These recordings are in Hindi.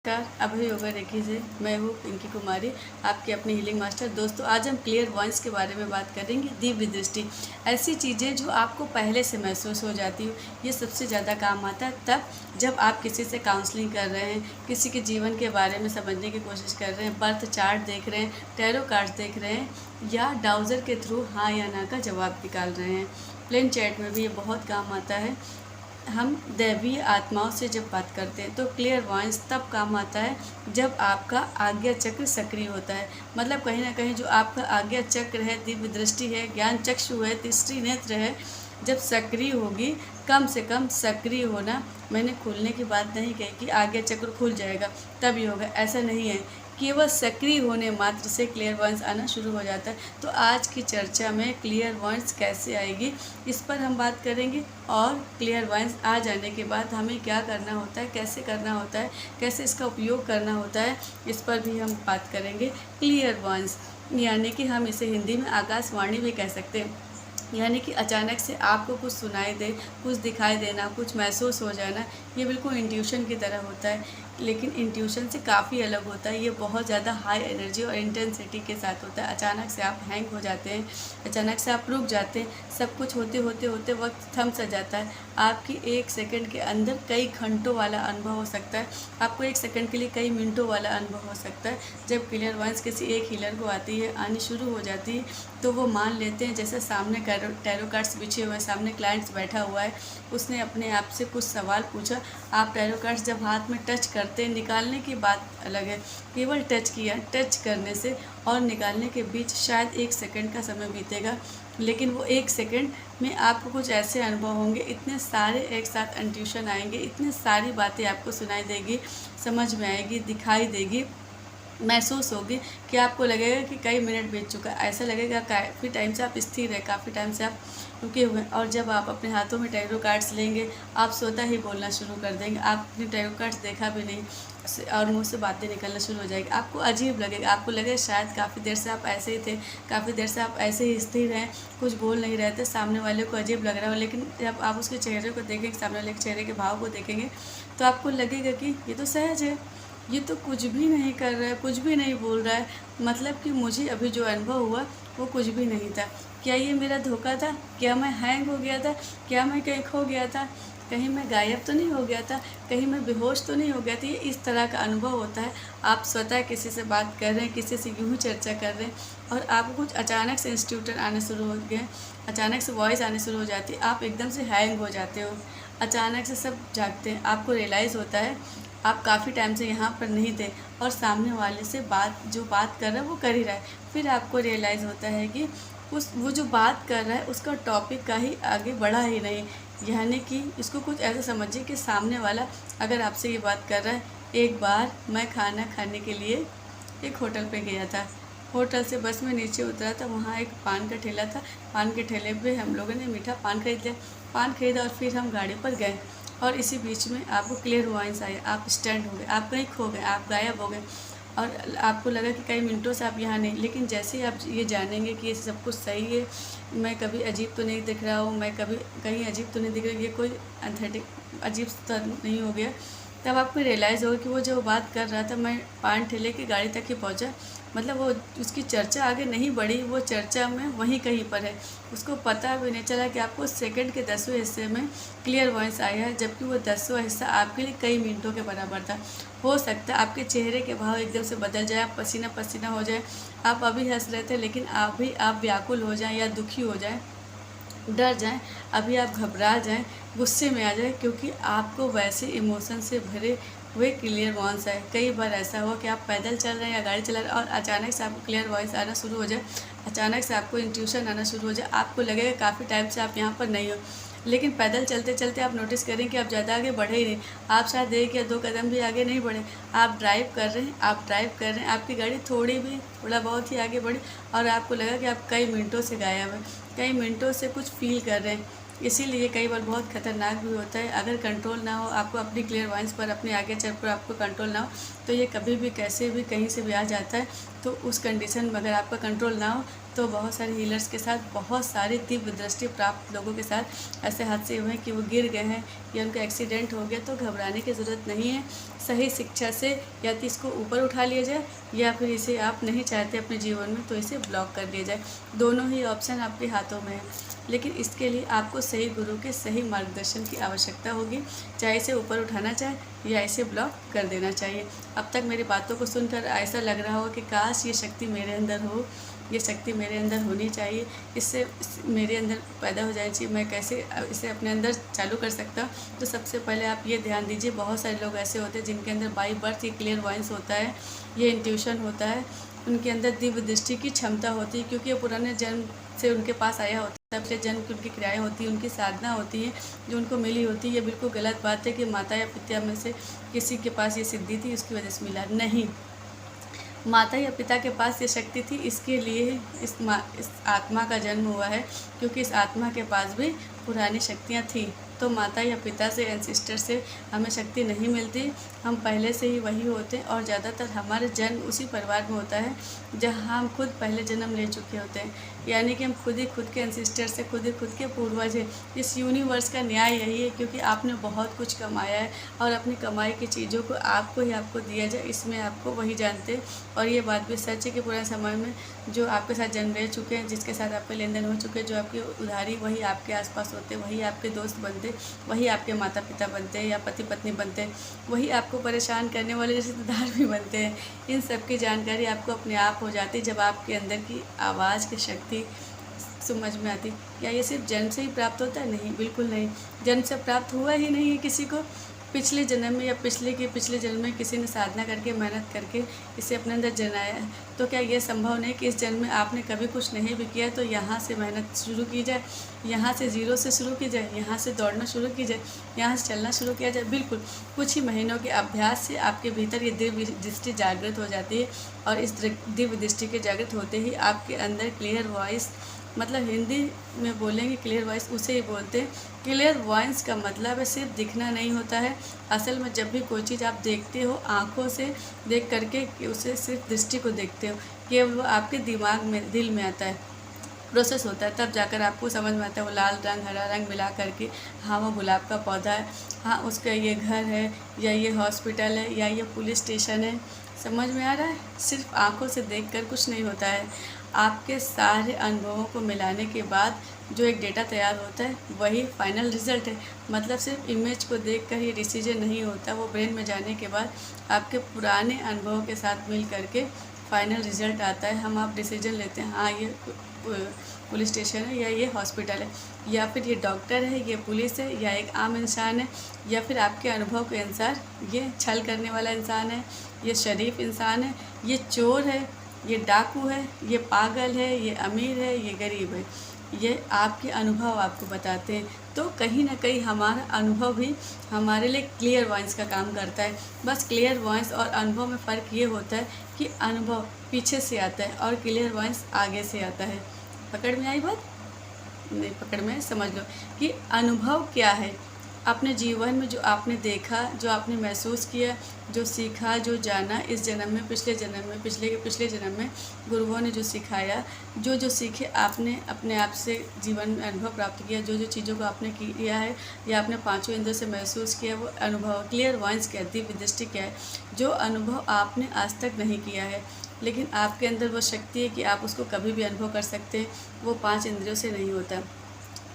नमस्कार, अभय योगा रेखी से मैं हूँ पिंकी कुमारी, आपकी अपनी हीलिंग मास्टर। दोस्तों, आज हम क्लियर वॉइस के बारे में बात करेंगे। दिव्य दृष्टि, ऐसी चीज़ें जो आपको पहले से महसूस हो जाती हो, ये सबसे ज़्यादा काम आता है तब जब आप किसी से काउंसलिंग कर रहे हैं, किसी के जीवन के बारे में समझने की कोशिश कर रहे हैं, बर्थ चार्ट देख रहे हैं, टैरो कार्ड्स देख रहे हैं या डाउजर के थ्रू हाँ या ना का जवाब निकाल रहे हैं। प्लेन चैट में भी ये बहुत काम आता है। हम दैवीय आत्माओं से जब बात करते हैं तो क्लियर वॉइस तब काम आता है जब आपका आज्ञा चक्र सक्रिय होता है। मतलब कहीं ना कहीं जो आपका आज्ञा चक्र है, दिव्य दृष्टि है, ज्ञान चक्षु है, तीसरी नेत्र है, जब सक्रिय होगी, कम से कम सक्रिय होना, मैंने खुलने की बात नहीं कही कि आज्ञा चक्र खुल जाएगा तभी होगा, ऐसा नहीं है। केवल सक्रिय होने मात्र से क्लियर वॉइस आना शुरू हो जाता है। तो आज की चर्चा में क्लियर वॉइस कैसे आएगी, इस पर हम बात करेंगे। और क्लियर वॉइस आ जाने के बाद हमें क्या करना होता है, कैसे करना होता है, कैसे इसका उपयोग करना होता है, इस पर भी हम बात करेंगे। क्लियर वॉइस यानी कि हम इसे हिंदी में आकाशवाणी भी कह सकते हैं। यानी कि अचानक से आपको कुछ सुनाई दे, कुछ दिखाई देना, कुछ महसूस हो जाना, ये बिल्कुल इंट्यूशन की तरह होता है। लेकिन इंट्यूशन से काफ़ी अलग होता है। ये बहुत ज़्यादा हाई एनर्जी और इंटेंसिटी के साथ होता है। अचानक से आप हैंग हो जाते हैं, अचानक से आप रुक जाते हैं, सब कुछ होते होते होते वक्त थम सा जाता है। आपकी एक सेकंड के अंदर कई घंटों वाला अनुभव हो सकता है, आपको एक सेकंड के लिए कई मिनटों वाला अनुभव हो सकता है। जब क्लियर वॉइस किसी एक हीलर को आनी शुरू हो जाती है तो वो मान लेते हैं जैसे सामने टैरो कार्ड्स बिछे हुए हैं, सामने क्लाइंट्स बैठा हुआ है, उसने अपने आप से कुछ सवाल पूछा। आप टैरो कार्ड्स जब हाथ में टच करते हैं, निकालने की बात अलग है, केवल टच किया, टच करने से और निकालने के बीच शायद एक सेकंड का समय बीतेगा, लेकिन वो एक सेकंड में आपको कुछ ऐसे अनुभव होंगे, इतने सारे एक साथ इंट्यूशन आएंगे, इतनी सारी बातें आपको सुनाई देगी, समझ में आएगी, दिखाई देगी, महसूस होगी कि आपको लगेगा कि कई मिनट बीत चुका है। ऐसा लगेगा काफ़ी टाइम से आप स्थिर है, काफ़ी टाइम से आप रुके हुए हैं। और जब आप अपने हाथों में टैरो कार्ड्स लेंगे, आप स्वतः ही बोलना शुरू कर देंगे। आपने टैरो कार्ड्स देखा भी नहीं और मुंह से बातें निकलना शुरू हो जाएगी। आपको अजीब लगेगा, आपको लगेगा शायद काफ़ी देर से आप ऐसे ही थे, काफ़ी देर से आप ऐसे ही स्थिर हैं, कुछ बोल नहीं रहे थे, सामने वाले को अजीब लग रहा हो। लेकिन जब आप उसके चेहरे को देखेंगे, सामने वाले के चेहरे के भाव को देखेंगे, तो आपको लगेगा कि ये तो सहज है, ये तो कुछ भी नहीं कर रहा है, कुछ भी नहीं बोल रहा है। मतलब कि मुझे अभी जो अनुभव हुआ वो कुछ भी नहीं था। क्या ये मेरा धोखा था? क्या मैं हैंग हो गया था? क्या मैं कहीं खो गया था? कहीं मैं गायब तो नहीं हो गया था? कहीं मैं बेहोश तो नहीं हो गया था? ये इस तरह का अनुभव होता है। आप स्वतः किसी से बात कर रहे हैं, किसी से यूँ ही चर्चा कर रहे हैं और आपको कुछ अचानक से इंस्टीट्यूटर आने शुरू हो गए, अचानक से वॉइस आने शुरू हो जाती है, आप एकदम से हैंग हो जाते हो, अचानक से सब जागते हैं, आपको रियलाइज़ होता है आप काफ़ी टाइम से यहाँ पर नहीं थे और सामने वाले से जो बात कर रहा है वो कर ही रहा है। फिर आपको रियलाइज़ होता है कि वो जो बात कर रहा है उसका टॉपिक का ही आगे बढ़ा ही नहीं। यानी कि इसको कुछ ऐसा समझिए कि सामने वाला अगर आपसे ये बात कर रहा है, एक बार मैं खाना खाने के लिए एक होटल पे गया था, होटल से बस में नीचे उतरा था, वहाँ एक पान का ठेला था, पान के ठेले पे हम लोगों ने मीठा पान खरीद लिया, पान खरीदा और फिर हम गाड़ी पर गए। और इसी बीच में आपको क्लियर वॉइस आई, आप स्टैंड हो गए, आप कहीं खो गए, आप गायब हो गए और आपको लगा कि कई मिनटों से आप यहाँ नहीं। लेकिन जैसे ही आप ये जानेंगे कि ये सब कुछ सही है, मैं कभी अजीब तो नहीं दिख रहा हूँ, मैं कभी कहीं अजीब तो नहीं दिख रहा, ये कोई एंथेटिक अजीब तो नहीं हो गया, तब आपको रियलाइज़ होगा कि वो जो बात कर रहा था, मैं पान ठेले की गाड़ी तक ही पहुँचा। मतलब वो उसकी चर्चा आगे नहीं बढ़ी, वो चर्चा में वहीं कहीं पर है, उसको पता भी नहीं चला कि आपको सेकंड के 10वें हिस्से में क्लियर वॉइस आया है, जबकि वो 10वां हिस्सा आपके लिए कई मिनटों के बराबर था। हो सकता है आपके चेहरे के भाव एकदम से बदल जाए, आप पसीना पसीना हो जाए, आप अभी हंस रहे थे लेकिन अभी आप व्याकुल हो जाएं या दुखी हो जाएं, डर जाएं, अभी आप घबरा जाएं, गुस्से में आ जाए, क्योंकि आपको वैसे इमोशन से भरे हुए क्लियर वॉइस है। कई बार ऐसा हुआ कि आप पैदल चल रहे हैं या गाड़ी चला रहे हैं और अचानक से आपको क्लियर वॉइस आना शुरू हो जाए, अचानक से आपको इंट्यूशन आना शुरू हो जाए, आपको लगेगा काफ़ी टाइम से आप यहाँ पर नहीं हो, लेकिन पैदल चलते चलते आप नोटिस करें कि आप ज़्यादा आगे बढ़े ही नहीं, आप शायद 1 या 2 कदम भी आगे नहीं बढ़े। आप ड्राइव कर रहे हैं, आपकी गाड़ी थोड़ा बहुत ही आगे बढ़ी और आपको लगा कि आप कई मिनटों से गायब हैं, कई मिनटों से कुछ फील कर रहे हैं। इसीलिए कई बार बहुत ख़तरनाक भी होता है। अगर कंट्रोल ना हो आपको अपनी क्लियर वॉइस पर, अपने आगे चल पर आपको कंट्रोल ना हो, तो ये कभी भी कैसे भी कहीं से भी आ जाता है। तो उस कंडीशन में अगर आपका कंट्रोल ना हो तो बहुत सारे हीलर्स के साथ बहुत सारी दिव्य दृष्टि प्राप्त लोगों के साथ ऐसे हादसे हुए हैं कि वो गिर गए हैं या उनका एक्सीडेंट हो गया। तो घबराने की ज़रूरत नहीं है। सही शिक्षा से या तो इसको ऊपर उठा लिया जाए या फिर इसे आप नहीं चाहते अपने जीवन में तो इसे ब्लॉक कर दिया जाए। दोनों ही ऑप्शन आपके हाथों में है, लेकिन इसके लिए आपको सही गुरु के सही मार्गदर्शन की आवश्यकता होगी। चाहे इसे ऊपर उठाना चाहे या इसे ब्लॉक कर देना चाहिए। अब तक मेरी बातों को सुनकर ऐसा लग रहा हो कि काश ये शक्ति मेरे अंदर हो, ये शक्ति मेरे अंदर होनी चाहिए, इससे मेरे अंदर पैदा हो जानी चाहिए, मैं कैसे इसे अपने अंदर चालू कर सकता हूँ। तो सबसे पहले आप ये ध्यान दीजिए, बहुत सारे लोग ऐसे होते हैं जिनके अंदर बाई बर्थ ये क्लियर वॉइस होता है, ये इंट्यूशन होता है, उनके अंदर दिव्य दृष्टि की क्षमता होती है, क्योंकि ये पुराने जन्म से उनके पास आया होता है। पिछले जन्म की उनकी क्रियाएँ होती हैं, उनकी साधना होती है जो उनको मिली होती है। ये बिल्कुल गलत बात है कि माता या पिता में से किसी के पास ये सिद्धि थी उसकी वजह से मिला, नहीं। माता या पिता के पास ये शक्ति थी, इसके लिए इस आत्मा का जन्म हुआ है, क्योंकि इस आत्मा के पास भी पुरानी शक्तियाँ थी। तो माता या पिता से, एंसेस्टर से हमें शक्ति नहीं मिलती, हम पहले से ही वही होते हैं। और ज़्यादातर हमारे जन्म उसी परिवार में होता है जहाँ हम खुद पहले जन्म ले चुके होते हैं, यानी कि हम खुद ही खुद के एंसेस्टर से, खुद ही खुद के पूर्वज हैं। इस यूनिवर्स का न्याय यही है, क्योंकि आपने बहुत कुछ कमाया है और अपनी कमाई की चीज़ों को आपको ही आपको दिया जाए, इसमें आपको वही जानते हैं। और ये बात भी सच है कि पुराने समय में जो आपके साथ जन्म ले चुके हैं, जिसके साथ आपके लेन देन हो चुके हैं, जो आपकी उधारी, वही आपके आसपास होते हैं, वही आपके दोस्त बनते, वही आपके माता पिता बनते हैं या पति पत्नी बनते हैं, वही आपको परेशान करने वाले रिश्तेदार भी बनते हैं। इन सब की जानकारी आपको अपने आप हो जाती है जब आपके अंदर की आवाज़ की शक्ति समझ में आती। क्या ये सिर्फ जन्म से ही प्राप्त होता है? नहीं, बिल्कुल नहीं। जन्म से प्राप्त हुआ ही नहीं है किसी को। पिछले जन्म में या पिछले जन्म में किसी ने साधना करके, मेहनत करके इसे अपने अंदर जनाया है। तो क्या ये संभव नहीं कि इस जन्म में आपने कभी कुछ नहीं भी किया, तो यहाँ से मेहनत शुरू की जाए, यहाँ से ज़ीरो से शुरू की जाए, यहाँ से दौड़ना शुरू की जाए, यहाँ से चलना शुरू किया जाए? बिल्कुल। कुछ ही महीनों के अभ्यास से आपके भीतर ये दिव्य दृष्टि जागृत हो जाती है, और इस दिव्य दृष्टि के जागृत होते ही आपके अंदर क्लियर वॉइस, मतलब हिंदी में बोलेंगे क्लियर वॉइस उसे ही बोलते हैं। क्लियर वॉइस का मतलब है सिर्फ दिखना नहीं होता है। असल में जब भी कोई चीज़ आप देखते हो आँखों से देख करके, उसे सिर्फ दृष्टि को देखते हो, केवल वो आपके दिमाग में, दिल में आता है, प्रोसेस होता है, तब जाकर आपको समझ में आता है वो लाल रंग हरा रंग मिला करके, हाँ वो गुलाब का पौधा है, हाँ उसका ये घर है, या ये हॉस्पिटल है, या ये पुलिस स्टेशन है। समझ में आ रहा है? सिर्फ आँखों से देखकर कुछ नहीं होता है। आपके सारे अनुभवों को मिलाने के बाद जो एक डेटा तैयार होता है वही फाइनल रिज़ल्ट है। मतलब सिर्फ इमेज को देखकर ये डिसीजन नहीं होता, वो ब्रेन में जाने के बाद आपके पुराने अनुभवों के साथ मिल करके फाइनल रिज़ल्ट आता है। हम आप डिसीजन लेते हैं, हाँ ये पुलिस स्टेशन है, या ये हॉस्पिटल है, या फिर ये डॉक्टर है, ये पुलिस है, या एक आम इंसान है, या फिर आपके अनुभव के अनुसार ये छल करने वाला इंसान है, ये शरीफ इंसान है, ये चोर है, ये डाकू है, ये पागल है, ये अमीर है, ये गरीब है। ये आपके अनुभव आपको बताते हैं। तो कहीं ना कहीं हमारा अनुभव भी हमारे लिए क्लियर वॉइस का काम करता है। बस क्लियर वॉइस और अनुभव में फ़र्क ये होता है कि अनुभव पीछे से आता है और क्लियर वॉइस आगे से आता है। पकड़ में आई बात? नहीं पकड़ में, समझ लो कि अनुभव क्या है। अपने जीवन में जो आपने देखा, जो आपने महसूस किया, जो सीखा, जो जाना, इस जन्म में, पिछले जन्म में, पिछले जन्म में गुरुओं ने जो सिखाया, जो सीखे आपने अपने आप से जीवन में अनुभव प्राप्त किया, जो चीज़ों को आपने किया है या आपने पांचों इंद्रियों से महसूस किया, वो अनुभव क्लियर वॉइस क्या है, दिव्य दृष्टि क्या है। जो अनुभव आपने आज तक नहीं किया है, लेकिन आपके अंदर वो शक्ति है कि आप उसको कभी भी अनुभव कर सकते हैं, वो 5 इंद्रियों से नहीं होता,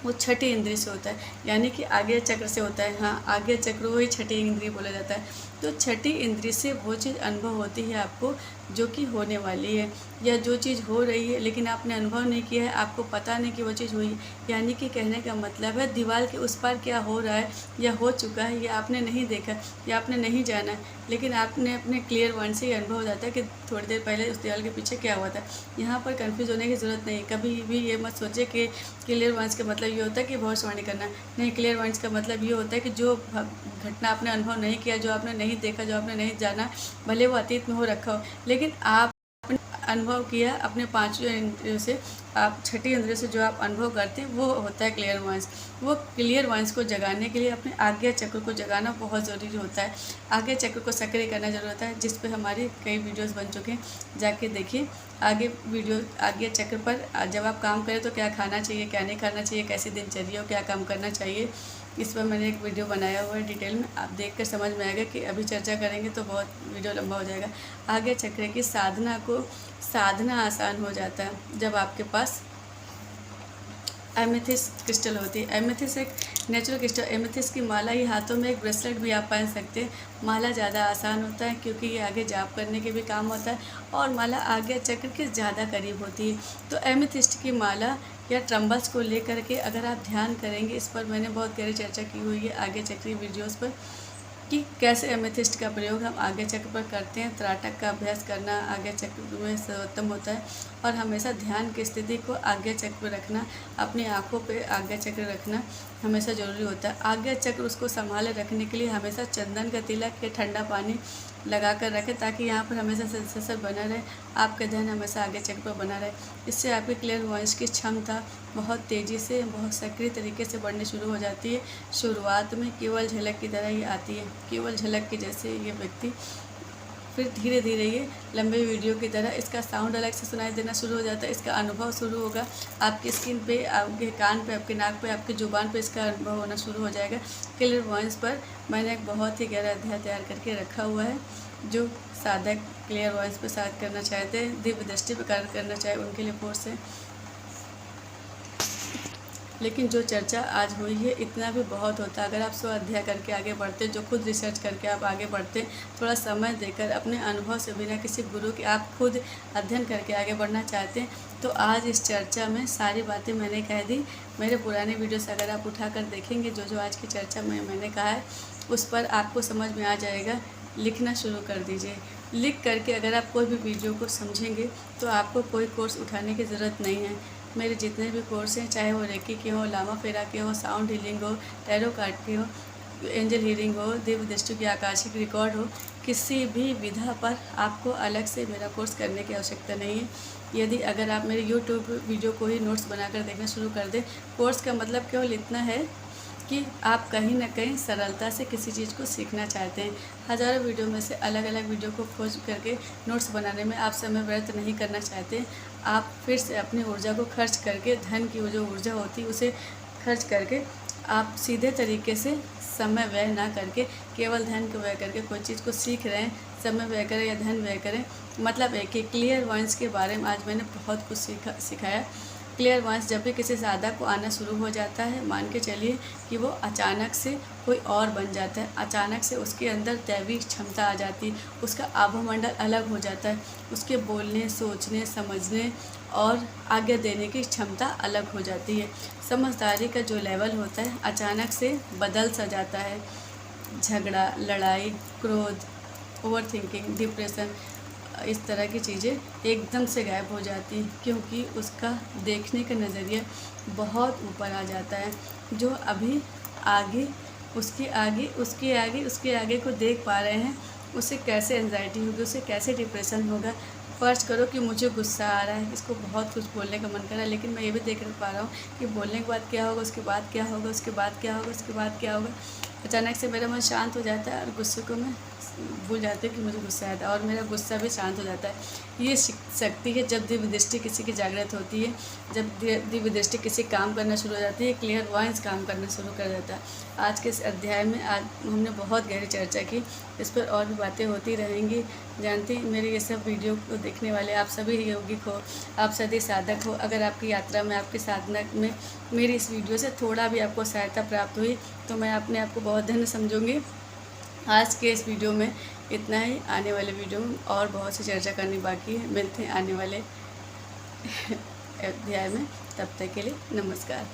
वो छठी इंद्रिय से होता है, यानी कि आगे चक्र से होता है। हाँ, आगे चक्र वही छठी इंद्रिय बोला जाता है। तो छठी इंद्रिय से वो चीज़ अनुभव होती है आपको जो कि होने वाली है, या जो चीज़ हो रही है लेकिन आपने अनुभव नहीं किया है, आपको पता नहीं कि वो चीज़ हुई। यानी कि कहने का मतलब है दीवार के उस पार क्या हो रहा है या हो चुका है, या आपने नहीं देखा या आपने नहीं जाना, लेकिन आपने अपने क्लियर वन से ही अनुभव हो जाता है कि थोड़ी देर पहले उस दीवार के पीछे क्या हुआ था। यहाँ पर कन्फ्यूज़ होने की ज़रूरत नहीं। कभी भी ये मत सोचे कि क्लियर वंस का मतलब ये होता है कि भविष्यवाणी करना। नहीं, क्लियर वंस का मतलब ये होता है कि जो घटना आपने अनुभव नहीं किया, जो आपने नहीं देखा, जो आपने नहीं जाना, भले वो अतीत में हो रखा हो, लेकिन आप अनुभव किया अपने पांचों इंद्रियों से, आप छठी इंद्रियों से जो आप अनुभव करते हैं वो होता है क्लियर वॉइस। वो क्लियर वॉइस को जगाने के लिए अपने आज्ञा चक्र को जगाना बहुत ज़रूरी होता है। आज्ञा चक्र को सक्रिय करना जरूरी होता है, जिस पे हमारी कई वीडियोस बन चुके हैं, जाके देखिए आगे वीडियो। आज्ञा चक्र पर जब आप काम करें तो क्या खाना चाहिए, क्या नहीं खाना चाहिए, कैसी दिनचर्या हो, क्या काम करना चाहिए, इस पर मैंने एक वीडियो बनाया हुआ है डिटेल में। आप देख कर समझ में आएगा कि अभी चर्चा करेंगे तो बहुत वीडियो लंबा हो जाएगा। आज्ञा चक्र की साधना आसान हो जाता है जब आपके पास एमेथिस्ट क्रिस्टल होती है। एमेथिस्ट एक नेचुरल क्रिस्टल, एमेथिस्ट की माला ही हाथों में एक ब्रेसलेट भी आप पहन सकते हैं। माला ज़्यादा आसान होता है क्योंकि ये आगे जाप करने के भी काम होता है और माला आज्ञा चक्र के ज़्यादा करीब होती है। तो एमेथिस्ट की माला या ट्रम्बल्स को लेकर के अगर आप ध्यान करेंगे, इस पर मैंने बहुत गहरी चर्चा की हुई है आगे चक्री वीडियोज़ पर, कि कैसे एमेथिस्ट का प्रयोग हम आगे चक्र पर करते हैं। त्राटक का अभ्यास करना आगे चक्र में सर्वोत्तम होता है और हमेशा ध्यान की स्थिति को आगे चक्र पर रखना, अपनी आँखों पे आगे चक्र रखना हमेशा ज़रूरी होता है। आगे चक्र उसको संभाले रखने के लिए हमेशा चंदन का तिलक या ठंडा पानी लगा कर रखें ताकि यहाँ पर हमेशा सेंसेशन बना रहे, आपका ध्यान हमेशा आगे चक्र पर बना रहे। इससे आपकी क्लियर वॉइस की क्षमता बहुत तेज़ी से, बहुत सक्रिय तरीके से बढ़नी शुरू हो जाती है। शुरुआत में केवल झलक की तरह ही आती है, केवल झलक के जैसे ये व्यक्ति, फिर धीरे धीरे ये लंबे वीडियो की तरह इसका साउंड अलग से सुनाई देना शुरू हो जाता है। इसका अनुभव शुरू होगा आपकी स्किन पे, आपके कान पे, आपके नाक पे, आपकी जुबान पे इसका अनुभव होना शुरू हो जाएगा। क्लियर वॉइस पर मैंने एक बहुत ही गहरा अध्याय तैयार करके रखा हुआ है। जो साधक क्लियर वॉइस पर साथ करना चाहते हैं, दिव्य दृष्टि पर कार्य करना चाहे, उनके लिए कोर्स है। लेकिन जो चर्चा आज हुई है इतना भी बहुत होता है। अगर आप स्व अध्ययन करके आगे बढ़ते, जो खुद रिसर्च करके आप आगे बढ़ते, थोड़ा समय देकर अपने अनुभव से, बिना किसी गुरु के आप खुद अध्ययन करके आगे बढ़ना चाहते हैं, तो आज इस चर्चा में सारी बातें मैंने कह दी। मेरे पुराने वीडियो से अगर आप उठा कर देखेंगे, जो जो आज की चर्चा में मैंने कहा है उस पर आपको समझ में आ जाएगा। लिखना शुरू कर दीजिए। लिख करके अगर आप कोई भी वीडियो को समझेंगे तो आपको कोई कोर्स उठाने की ज़रूरत नहीं है। मेरे जितने भी कोर्स हैं, चाहे वो रेकी के हो, लामा फेरा के हो, साउंड हीलिंग हो, टैरो कार्ड के हो, एंजल हीलिंग हो, दिव्य दृष्टि की आकाशिक रिकॉर्ड हो, किसी भी विधा पर आपको अलग से मेरा कोर्स करने की आवश्यकता नहीं है। यदि अगर आप मेरे यूट्यूब वीडियो को ही नोट्स बनाकर देखना शुरू कर दें, कोर्स का मतलब केवल इतना है कि आप कहीं ना कहीं सरलता से किसी चीज़ को सीखना चाहते हैं। हज़ारों वीडियो में से अलग अलग वीडियो को खोज करके नोट्स बनाने में आप समय व्यर्थ नहीं करना चाहते। आप फिर से अपनी ऊर्जा को खर्च करके, धन की जो ऊर्जा होती है उसे खर्च करके, आप सीधे तरीके से समय व्यय ना करके केवल धन को व्यय करके कोई चीज़ को सीख रहे हैं, समय व्यय करें या धन व्यय करें। मतलब है कि क्लियर वॉइस के बारे में आज मैंने बहुत कुछ सिखाया। क्लियर वॉइस जब भी किसी साधक को आना शुरू हो जाता है, मान के चलिए कि वो अचानक से कोई और बन जाता है, अचानक से उसके अंदर दैवी क्षमता आ जाती है, उसका आभामंडल अलग हो जाता है, उसके बोलने, सोचने, समझने और आज्ञा देने की क्षमता अलग हो जाती है। समझदारी का जो लेवल होता है अचानक से बदल सा जाता है। झगड़ा, लड़ाई, क्रोध, ओवर थिंकिंग, डिप्रेशन, इस तरह की चीज़ें एकदम से गायब हो जाती हैं, क्योंकि उसका देखने का नज़रिया बहुत ऊपर आ जाता है। जो अभी आगे उसके आगे को देख पा रहे हैं, उसे कैसे एंजाइटी होगी, उसे कैसे डिप्रेशन होगा। फ़र्ज़ करो कि मुझे गुस्सा आ रहा है, इसको बहुत कुछ बोलने का मन कर रहा है, लेकिन मैं ये भी देख पा रहा हूँ कि बोलने के बाद क्या होगा, उसके बाद क्या होगा, उसके बाद क्या होगा, उसके बाद क्या होगा। अचानक से मेरा मन शांत हो जाता है और गुस्से को मैं भूल जाते हैं कि मुझे गुस्सा आया था, और मेरा गुस्सा भी शांत हो जाता है। ये शक्ति है जब दिव्य दृष्टि किसी की जागृत होती है, जब दिव्य दृष्टि किसी काम करना शुरू हो जाती है, क्लियर वॉइस काम करना शुरू कर देता है। आज के इस अध्याय में आज हमने बहुत गहरी चर्चा की, इस पर और भी बातें होती रहेंगी। जानती मेरे ये सब वीडियो को देखने वाले आप सभी यौगिक हो, आप सभी साधक हो, अगर आपकी यात्रा में, आपकी साधना में मेरी इस वीडियो से थोड़ा भी आपको सहायता प्राप्त हुई तो मैं अपने आप को बहुत धन्य समझूंगी। आज के इस वीडियो में इतना ही। आने वाले वीडियो में और बहुत सी चर्चा करनी बाकी है। मिलते हैं आने वाले अध्याय में, तब तक के लिए नमस्कार।